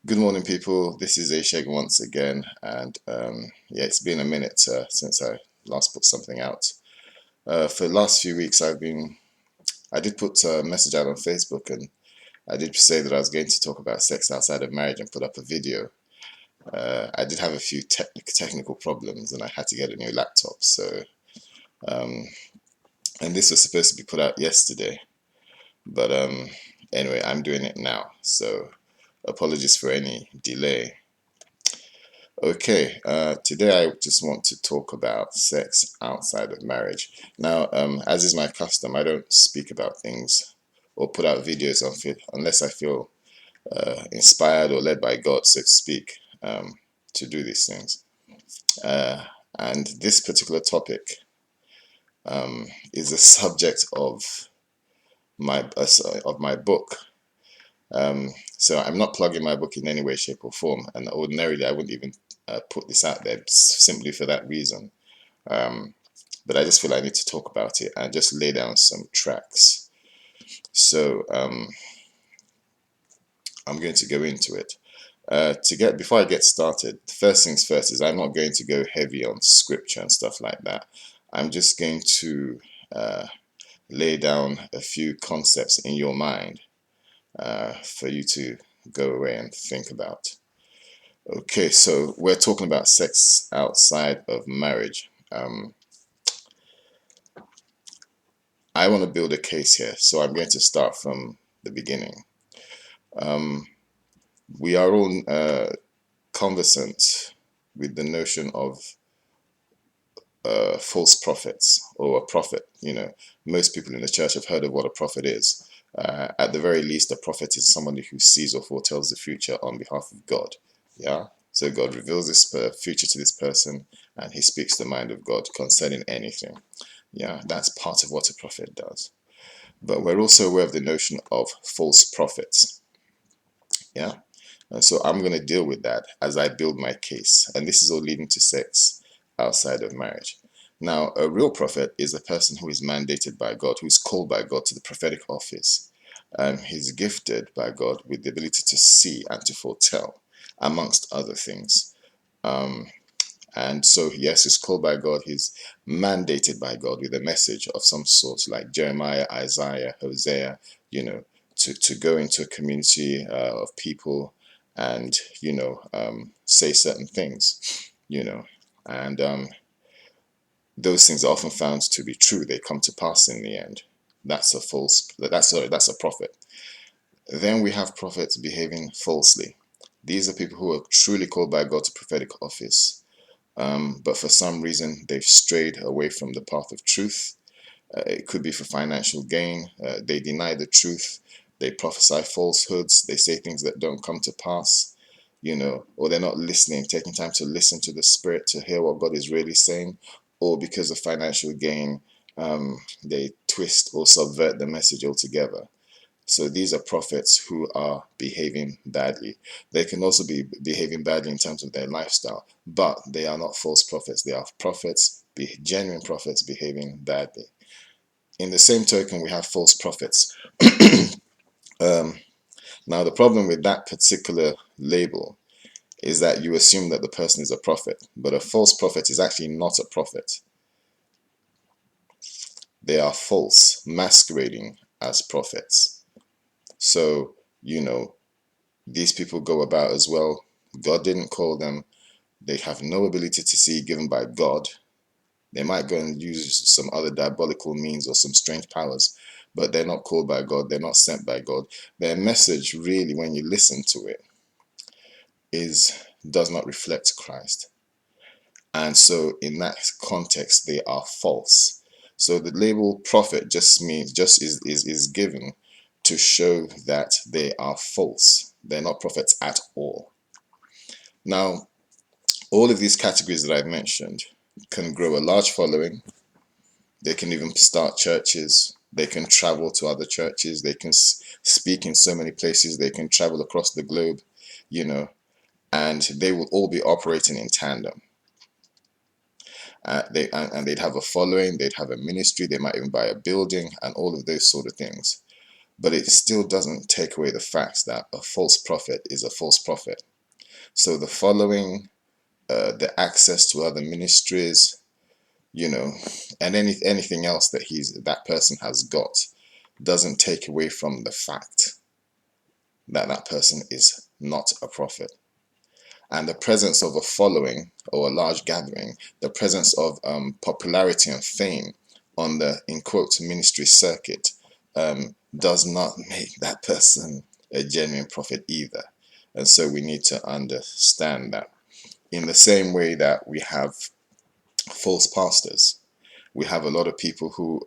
Good morning, people. This is Eyisegun once again, and yeah, it's been a minute since I last put something out. For the last few weeks, I did put a message out on Facebook, and I did say that I was going to talk about sex outside of marriage and put up a video. I did have a few technical problems, and I had to get a new laptop. Um, and this was supposed to be put out yesterday, but anyway, I'm doing it now. So apologies for any delay. Okay, today I just want to talk about sex outside of marriage. Now, as is my custom, I don't speak about things or put out videos on it unless I feel inspired or led by God, so to speak, to do these things. Uh, and this particular topic is a subject of my book. So I'm not plugging my book in any way, shape, or form, and ordinarily I wouldn't even put this out there simply for that reason. Um, but I just feel I need to talk about it and just lay down some tracks. So I'm going to go into it. Before I get started, first things first is I'm not going to go heavy on scripture and stuff like that. I'm just going to uh, lay down a few concepts in your mind for you to go away and think about. Okay, so we're talking about sex outside of marriage. I want to build a case here, so I'm going to start from the beginning. Um, we are all conversant with the notion of false prophets or a prophet. You know, most people in the church have heard of what a prophet is. At the very least, a prophet is somebody who sees or foretells the future on behalf of God. Yeah. So God reveals this future to this person, and he speaks the mind of God concerning anything. Yeah, that's part of what a prophet does. But we're also aware of the notion of false prophets. Yeah. And so I'm going to deal with that as I build my case. And this is all leading to sex outside of marriage. Now, a real prophet is a person who is mandated by God, who is called by God to the prophetic office. He's gifted by God with the ability to see and to foretell, amongst other things. Um, and so, yes, he's called by God, he's mandated by God with a message of some sort, like Jeremiah, Isaiah, Hosea, you know, to go into a community of people and, say certain things, and those things are often found to be true. They come to pass in the end. That's a prophet. Then we have prophets behaving falsely. These are people who are truly called by God to prophetic office, but for some reason they've strayed away from the path of truth. It could be for financial gain. They deny the truth. They prophesy falsehoods. They say things that don't come to pass, or they're not listening, taking time to listen to the Spirit to hear what God is really saying, or because of financial gain, they twist or subvert the message altogether. So these are prophets who are behaving badly. They can also be behaving badly in terms of their lifestyle, but they are not false prophets. They are prophets, genuine prophets behaving badly. In the same token, we have false prophets. um, Now, the problem with that particular label is that you assume that the person is a prophet, but a false prophet is actually not a prophet. They are false, masquerading as prophets. So, these people go about as well. God didn't call them. They have no ability to see given by God. They might go and use some other diabolical means or some strange powers, but they're not called by God. They're not sent by God. Their message, really, when you listen to it, does not reflect Christ. And so, in that context, they are false. So the label prophet is given to show that they are false. They're not prophets at all. Now, all of these categories that I've mentioned can grow a large following. They can even start churches. They can travel to other churches. They can speak in so many places. They can travel across the globe, and they will all be operating in tandem. And they'd have a following. They'd have a ministry. They might even buy a building and all of those sort of things. but it still doesn't take away the fact that a false prophet is a false prophet. So the following, the access to other ministries, you know, and anything else that that person has got doesn't take away from the fact that that person is not a prophet. And the presence of a following or a large gathering, the presence of popularity and fame on the, in quotes, ministry circuit, does not make that person a genuine prophet either. And so we need to understand that. In the same way that we have false pastors, we have a lot of people who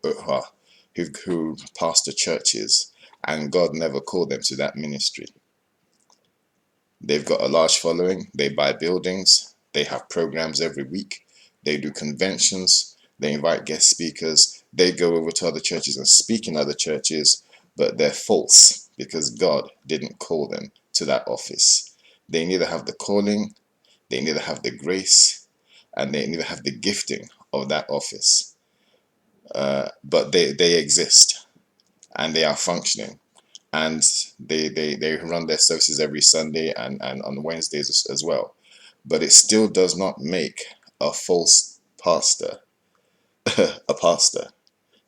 pastor churches, and God never called them to that ministry. They've got a large following, they buy buildings, they have programs every week, they do conventions, they invite guest speakers, they go over to other churches and speak in other churches, but they're false because God didn't call them to that office. They neither have the calling, they neither have the grace, and they neither have the gifting of that office. But they exist and they are functioning. And they run their services every Sunday and on Wednesdays as well. But it still does not make a false pastor a pastor.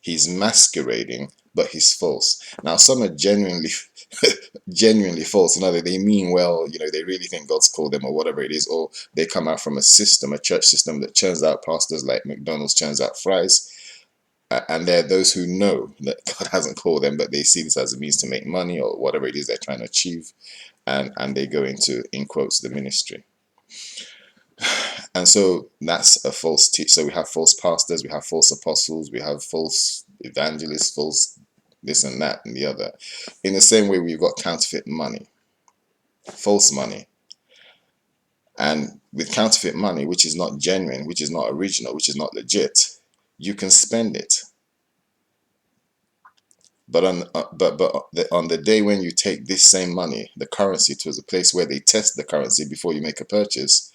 He's masquerading, but he's false. Now, some are genuinely genuinely false. Another, they mean well, they really think God's called them or whatever it is, or they come out from a system, a church system that churns out pastors like McDonald's churns out fries. And there are those who know that God hasn't called them, but they see this as a means to make money or whatever it is they're trying to achieve, and they go into, in quotes, the ministry. And so that's a false teach. So we have false pastors, we have false apostles, we have false evangelists, false this and that and the other. In the same way, we've got counterfeit money, false money. And with counterfeit money, which is not genuine, which is not original, which is not legit, you can spend it. But on the day when you take this same money, the currency, to a place where they test the currency before you make a purchase,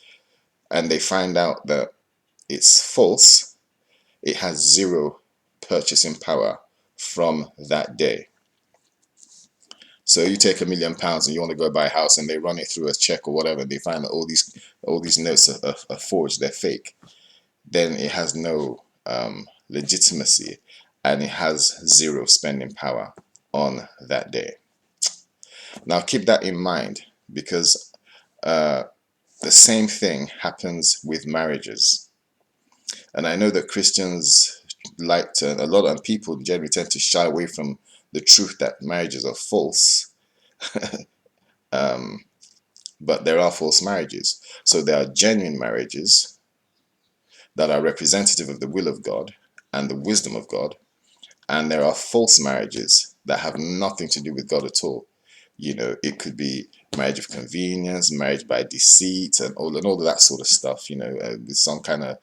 and they find out that it's false, it has zero purchasing power from that day. So you take £1,000,000 and you want to go buy a house, and they run it through a check or whatever, and they find that all these notes are forged, they're fake. Then it has no legitimacy, and it has zero spending power on that day. Now keep that in mind, because the same thing happens with marriages. And I know that Christians a lot of people generally tend to shy away from the truth that marriages are false. But there are false marriages. So there are genuine marriages that are representative of the will of God and the wisdom of God. And there are false marriages that have nothing to do with God at all. It could be marriage of convenience, marriage by deceit, and all of that sort of stuff. With some kind of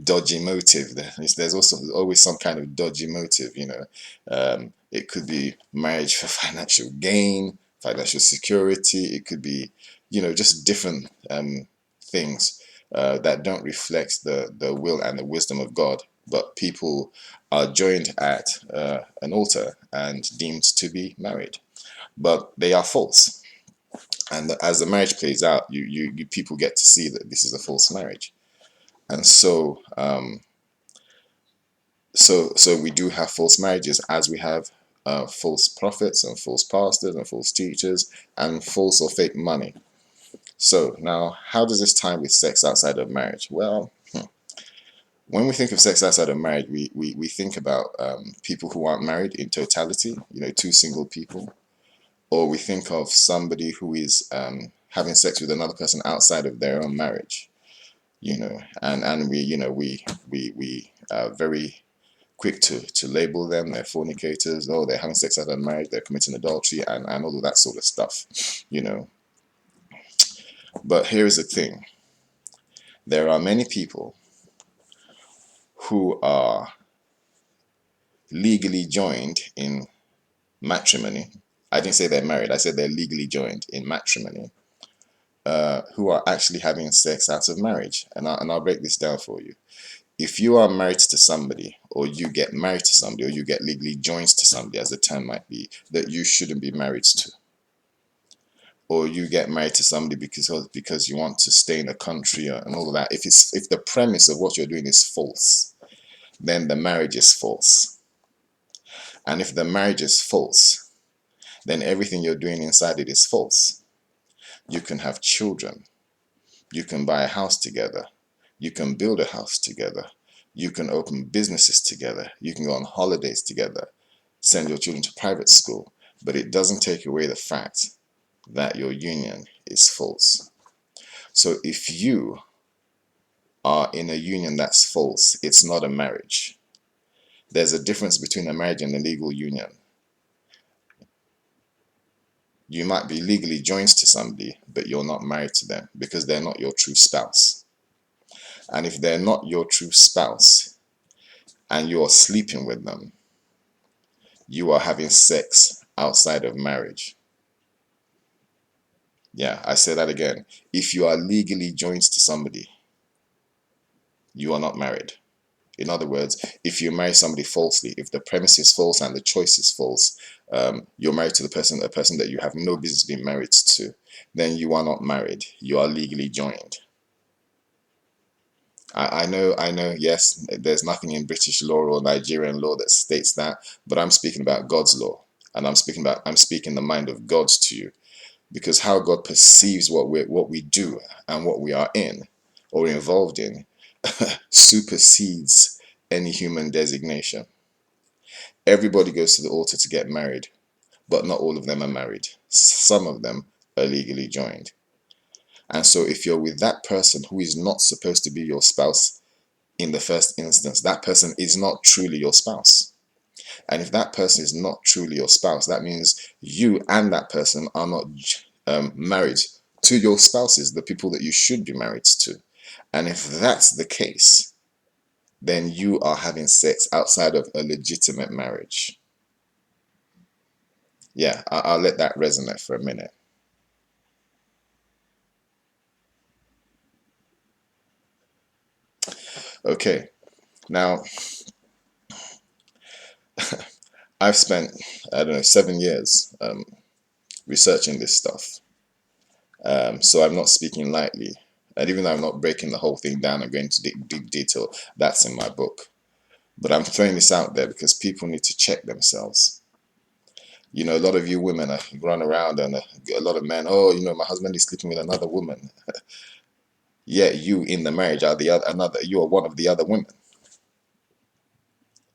dodgy motive. There's also always some kind of dodgy motive. It could be marriage for financial gain, financial security. It could be, just different things that don't reflect the will and the wisdom of God. But people are joined at an altar and deemed to be married, but they are false. And as the marriage plays out, you people get to see that this is a false marriage. And so so we do have false marriages, as we have false prophets and false pastors and false teachers and false or fake money. So now, how does this tie with sex outside of marriage? Well, when we think of sex outside of marriage, we think about people who aren't married in totality, two single people. Or we think of somebody who is having sex with another person outside of their own marriage, and we are very quick to label them. They're fornicators, or they're having sex outside of marriage, they're committing adultery, and all of that sort of stuff, But here is the thing: there are many people who are legally joined in matrimony. I didn't say they're married, I said they're legally joined in matrimony, who are actually having sex out of marriage. And I'll break this down for you. If you are married to somebody, or you get married to somebody, or you get legally joined to somebody, as the term might be, that you shouldn't be married to. Or you get married to somebody because you want to stay in a country and all of that. If the premise of what you're doing is false, then the marriage is false. And if the marriage is false, then everything you're doing inside it is false. You can have children. You can buy a house together. You can build a house together. You can open businesses together. You can go on holidays together. Send your children to private school. But it doesn't take away the fact that your union is false. So if you are in a union that's false, it's not a marriage. There's a difference between a marriage and a legal union. You might be legally joined to somebody, but you're not married to them because they're not your true spouse. And if they're not your true spouse and you're sleeping with them, you are having sex outside of marriage. Yeah, I say that again. If you are legally joined to somebody, you are not married. In other words, if you marry somebody falsely, if the premise is false and the choice is false, you're married to a person that you have no business being married to, then you are not married. You are legally joined. I know, yes, there's nothing in British law or Nigerian law that states that, but I'm speaking about God's law. And I'm speaking the mind of God to you. Because how God perceives what we do and what we are in or involved in supersedes any human designation. Everybody goes to the altar to get married, but not all of them are married. Some of them are legally joined. And so if you're with that person who is not supposed to be your spouse in the first instance, that person is not truly your spouse. And if that person is not truly your spouse, that means you and that person are not married to your spouses, the people that you should be married to. And if that's the case, then you are having sex outside of a legitimate marriage. Yeah, I'll let that resonate for a minute. Okay, now I've spent, I don't know, 7 years researching this stuff. So I'm not speaking lightly. And even though I'm not breaking the whole thing down and going into deep detail, that's in my book. But I'm throwing this out there because people need to check themselves. You know, a lot of you women run around and a lot of men, oh, you know, my husband is sleeping with another woman. Yet you in the marriage are you are one of the other women.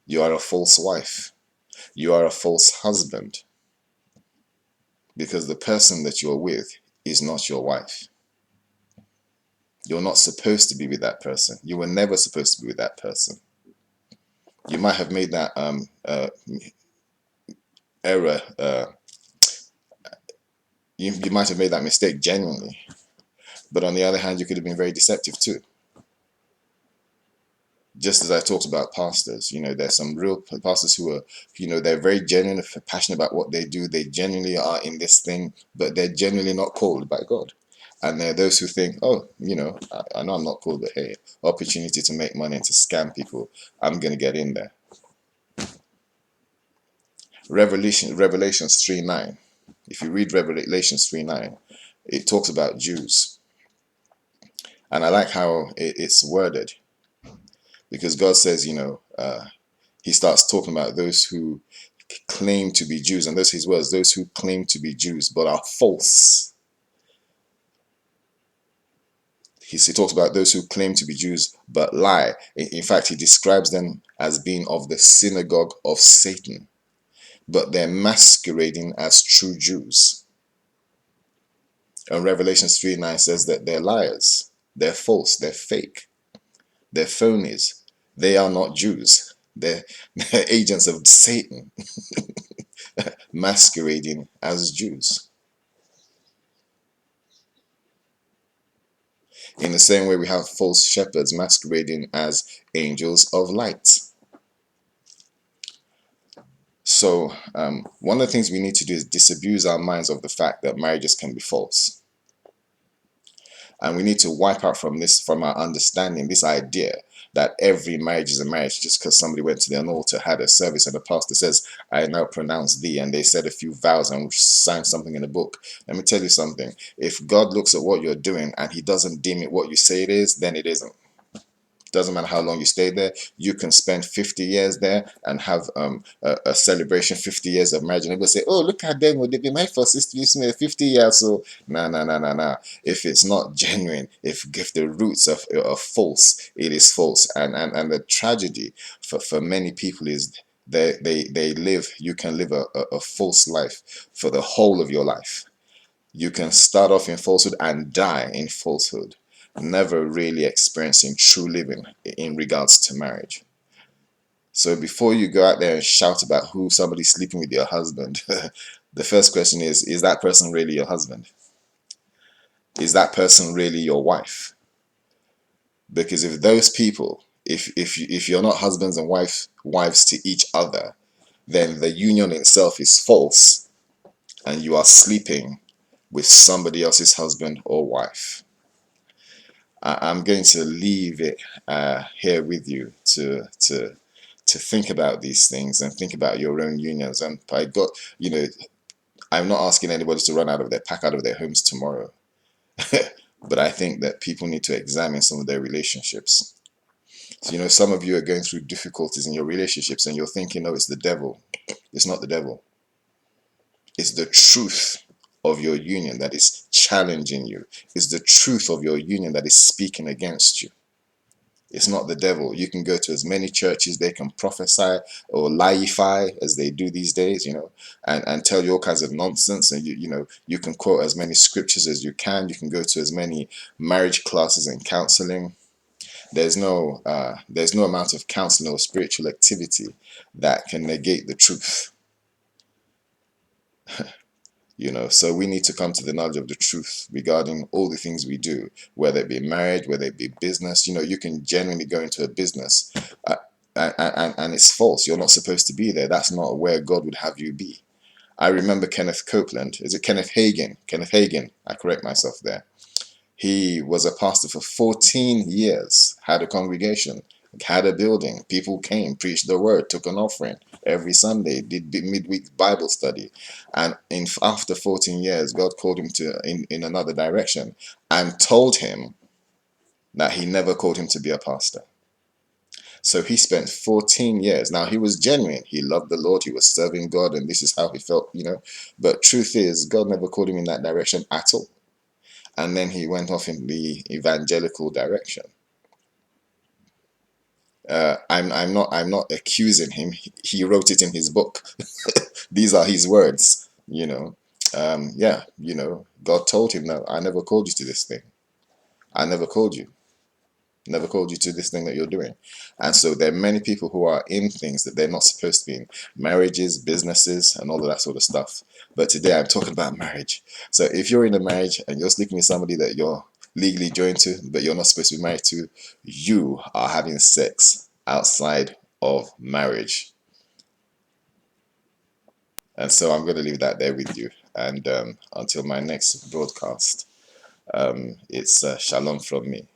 You are a false wife. You are a false husband. Because the person that you're with is not your wife. You're not supposed to be with that person. You were never supposed to be with that person. You might have made that error. You might have made that mistake genuinely. But on the other hand, you could have been very deceptive too. Just as I talked about pastors, you know, there's some real pastors who are, you know, they're very genuine, passionate about what they do. They genuinely are in this thing, but they're genuinely not called by God. And there are those who think, oh, you know, I know I'm not called, but hey, opportunity to make money and to scam people, I'm going to get in there. Revelations 3:9. If you read Revelations 3:9, it talks about Jews. And I like how it's worded. Because God says, you know, he starts talking about those who claim to be Jews. And those are his words, those who claim to be Jews but are false. He talks about those who claim to be Jews but lie. In fact, he describes them as being of the synagogue of Satan. But they're masquerading as true Jews. And Revelation 3:9 says that they're liars. They're false. They're fake. They're phonies. They are not Jews. They're agents of Satan masquerading as Jews. In the same way, we have false shepherds masquerading as angels of light. So one of the things we need to do is disabuse our minds of the fact that marriages can be false. And we need to wipe out from our understanding, this idea that every marriage is a marriage just because somebody went to an altar, had a service, and the pastor says, I now pronounce thee, and they said a few vows and signed something in a book. Let me tell you something. If God looks at what you're doing and he doesn't deem it what you say it is, then it isn't. Doesn't matter how long you stay there. You can spend 50 years there and have a celebration, 50 years of marriage. And everybody say, oh, look at them. They've been married for 50 years. So, nah. If it's not genuine, if the roots are false, it is false. And the tragedy for many people is they live, you can live a false life for the whole of your life. You can start off in falsehood and die in falsehood, never really experiencing true living in regards to marriage. So before you go out there and shout about who somebody's sleeping with your husband, the first question is that person really your husband? Is that person really your wife? Because if those people, if you're not husbands and wives to each other, then the union itself is false and you are sleeping with somebody else's husband or wife. I'm going to leave it here with you to think about these things and think about your own unions. And I got, I'm not asking anybody to run pack out of their homes tomorrow, but I think that people need to examine some of their relationships. So, some of you are going through difficulties in your relationships and you're thinking, oh, it's the devil. It's not the devil. It's the truth of your union that is challenging you. It's the truth of your union that is speaking against you. It's not the devil. You can go to as many churches, they can prophesy or lieify as they do these days, and tell you all kinds of nonsense. And you can quote as many scriptures as you can. You can go to as many marriage classes and counseling. There's no amount of counseling or spiritual activity that can negate the truth. So we need to come to the knowledge of the truth regarding all the things we do, whether it be marriage, whether it be business. You can genuinely go into a business and it's false. You're not supposed to be there. That's not where God would have you be. I remember Kenneth Copeland. Is it Kenneth Hagin? Kenneth Hagin. I correct myself there. He was a pastor for 14 years, had a congregation, had a building. People came, preached the word, took an offering every Sunday, did midweek Bible study. And after 14 years, God called him in another direction and told him that he never called him to be a pastor. So he spent 14 years. Now, he was genuine. He loved the Lord. He was serving God, and this is how he felt, But truth is, God never called him in that direction at all. And then he went off in the evangelical direction. I'm not accusing him. He wrote it in his book. These are his words. God told him, no, I never called you to this thing. I never called you. Never called you to this thing that you're doing. And so there are many people who are in things that they're not supposed to be in. Marriages, businesses, and all of that sort of stuff. But today I'm talking about marriage. So if you're in a marriage and you're sleeping with somebody that you're legally joined to, but you're not supposed to be married to, you are having sex outside of marriage. And so I'm going to leave that there with you. And until my next broadcast, it's shalom from me.